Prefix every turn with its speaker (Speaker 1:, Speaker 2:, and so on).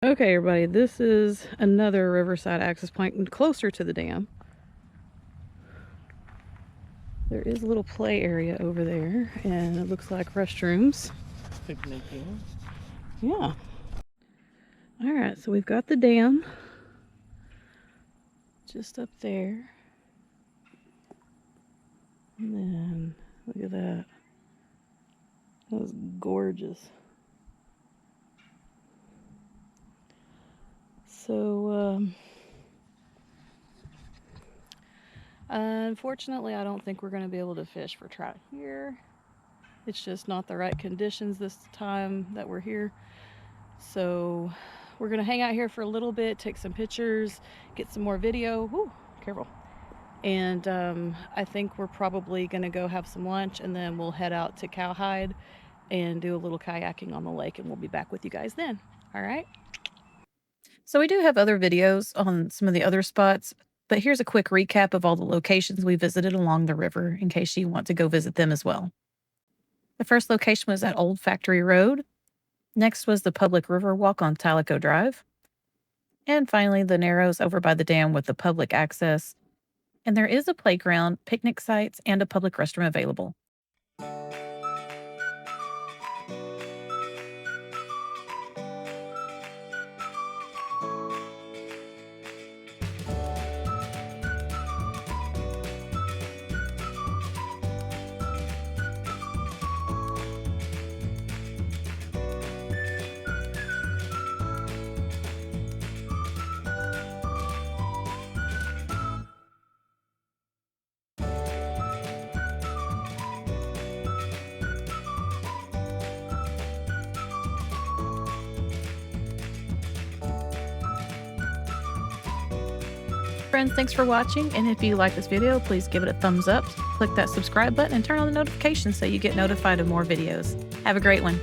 Speaker 1: Okay, everybody, this is another riverside access point closer to the dam. There is a little play area over there, and it looks like restrooms.
Speaker 2: Picnicking.
Speaker 1: Yeah. All right, so we've got the dam just up there. And then, look at that. That was gorgeous. So, unfortunately, I don't think we're going to be able to fish for trout here. It's just not the right conditions this time that we're here. So we're going to hang out here for a little bit, take some pictures, get some more video. Woo, careful. And I think we're probably going to go have some lunch, and then we'll head out to Cowhide and do a little kayaking on the lake, and we'll be back with you guys then. All right? So we do have other videos on some of the other spots, but here's a quick recap of all the locations we visited along the river in case you want to go visit them as well. The first location was at Old Factory Road. Next was the public river walk on Talico Drive. And finally, the Narrows over by the dam with the public access. And there is a playground, picnic sites, and a public restroom available. Friends, thanks for watching, and if you like this video, please give it a thumbs up, click that subscribe button, and turn on the notifications so you get notified of more videos. Have a great one.